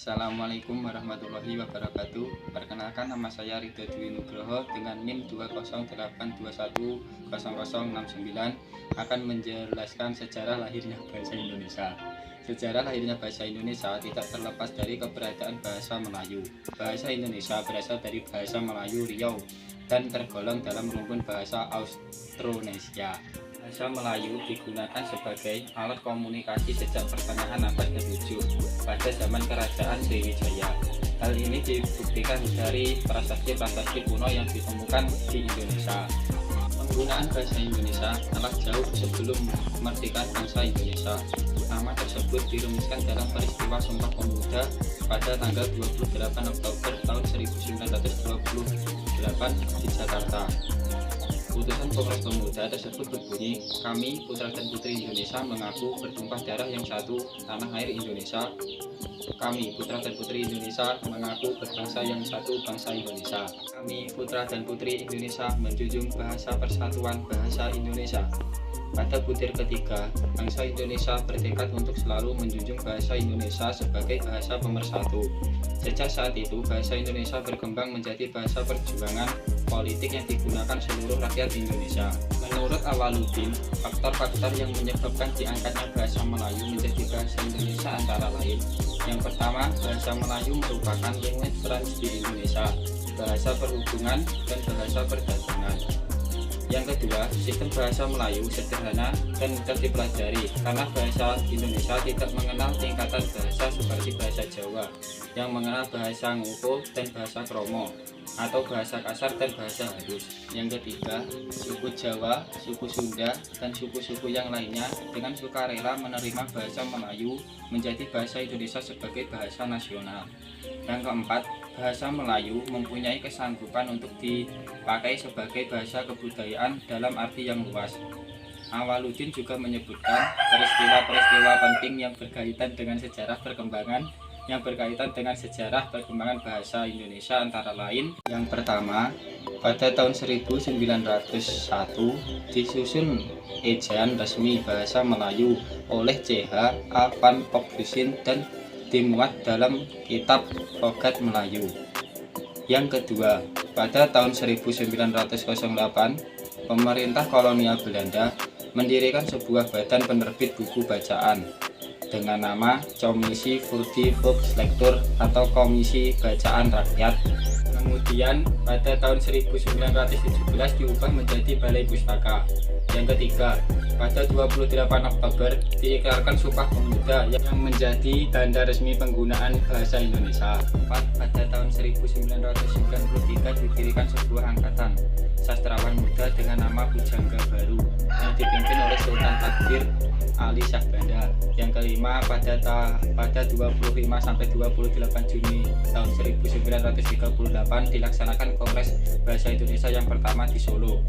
Assalamualaikum warahmatullahi wabarakatuh. Perkenalkan, nama saya Ridho Dwi Nugroho dengan NIM 208210069 akan menjelaskan sejarah lahirnya bahasa Indonesia. Sejarah lahirnya bahasa Indonesia tidak terlepas dari keberadaan bahasa Melayu. Bahasa Indonesia berasal dari bahasa Melayu Riau dan tergolong dalam rumpun bahasa Austronesia. Bahasa Melayu digunakan sebagai alat komunikasi sejak pertengahan abad ke-7 pada zaman Kerajaan Sriwijaya. Hal ini dibuktikan dari prasasti-prasasti kuno yang ditemukan di Indonesia. Penggunaan bahasa Indonesia telah jauh sebelum kemerdekaan bangsa Indonesia. Nama tersebut dirumuskan dalam peristiwa Sumpah Pemuda pada tanggal 28 Oktober tahun 1928 di Jakarta. Putusan Kongres Pemuda tersebut berbunyi, kami putra dan putri Indonesia mengaku bertumpah darah yang satu tanah air Indonesia. Kami putra dan putri Indonesia mengaku berbangsa yang satu bangsa Indonesia. Kami putra dan putri Indonesia menjunjung bahasa persatuan bahasa Indonesia. Pada butir ketiga, bangsa Indonesia bertekad untuk selalu menjunjung bahasa Indonesia sebagai bahasa pemersatu. Sejak saat itu, bahasa Indonesia berkembang menjadi bahasa perjuangan politik yang digunakan seluruh rakyat Indonesia. Menurut Awaludin, faktor-faktor yang menyebabkan diangkatnya bahasa Melayu menjadi bahasa Indonesia antara lain: yang pertama, bahasa Melayu merupakan language branch di Indonesia, bahasa perhubungan dan bahasa perdagangan. Yang kedua, sistem bahasa Melayu sederhana dan mudah dipelajari karena bahasa Indonesia tidak mengenal tingkatan bahasa seperti bahasa Jawa yang mengenal bahasa ngukuh dan bahasa kromo, atau bahasa kasar dan bahasa halus. Yang ketiga, suku Jawa, suku Sunda, dan suku-suku yang lainnya dengan sukarela menerima bahasa Melayu menjadi bahasa Indonesia sebagai bahasa nasional. Yang keempat, bahasa Melayu mempunyai kesanggupan untuk dipakai sebagai bahasa kebudayaan dalam arti yang luas. Awaludin juga menyebutkan peristiwa-peristiwa penting yang berkaitan dengan sejarah perkembangan bahasa Indonesia antara lain: yang pertama, pada tahun 1901 disusun ejaan resmi bahasa Melayu oleh C.H. A. Van Pokhuizen dan dimuat dalam kitab Logat Melayu. Yang kedua, pada tahun 1908 pemerintah kolonial Belanda mendirikan sebuah badan penerbit buku bacaan dengan nama Commissie voor de Volkslectuur atau Komisi Bacaan Rakyat. Kemudian pada tahun 1917 diubah menjadi Balai Pustaka. Yang ketiga, pada 28 Oktober diikrarkan Sumpah Pemuda yang menjadi tanda resmi penggunaan bahasa Indonesia. Pada tahun 1993 didirikan sebuah angkatan sastrawan muda dengan nama Pujangga Baru yang dipimpin oleh Sultan Takdir Ali Shah Banda. Yang kelima, pada 25 sampai 28 Juni tahun 1938 dilaksanakan Kongres Bahasa Indonesia yang pertama di Solo.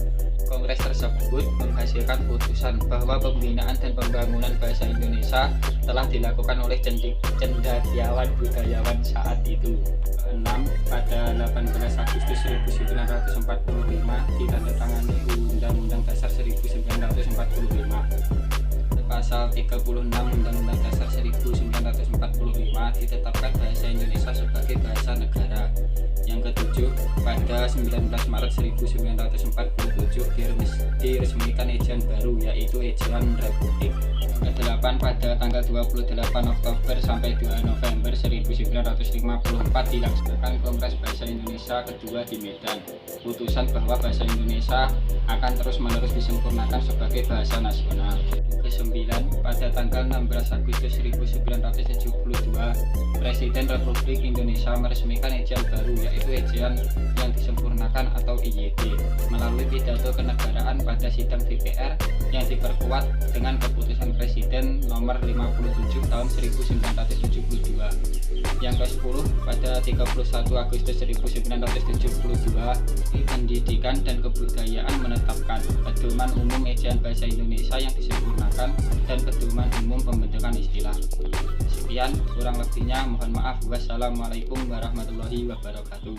Kongres tersebut menghasilkan putusan bahwa pembinaan dan pembangunan bahasa Indonesia telah dilakukan oleh cendekiawan budayawan saat itu. Keenam, pada 18 Agustus 1945 ditandatangani Undang-Undang Dasar 1945. Pasal 36 Undang-Undang Dasar 1945 ditetapkan bahasa Indonesia sebagai bahasa negara. Yang ketujuh, pada 19 Maret 1947 diresmikan ejaan baru, yaitu ejaan Republik. Yang kedelapan, pada tanggal 28 Oktober sampai 2 November 1954 dilaksanakan Kongres Bahasa Indonesia kedua di Medan. Putusan bahwa bahasa Indonesia akan terus-menerus disempurnakan sebagai bahasa nasional. Kesembilan, pada tanggal 16 Agustus 1972 Presiden Republik Indonesia meresmikan ejaan baru, yaitu ejaan yang disempurnakan atau IYD, melalui pidato kenegaraan pada sidang DPR yang diperkuat dengan keputusan Presiden nomor 57 tahun 1972. Yang ke-10, pada 31 Agustus 1972 Pendidikan dan Kebudayaan menetapkan Pedoman Umum Ejaan Bahasa Indonesia yang disempurnakan dan Pedoman Umum Pembentukan Istilah. Sekian, kurang lebihnya mohon maaf. Wassalamualaikum warahmatullahi wabarakatuh.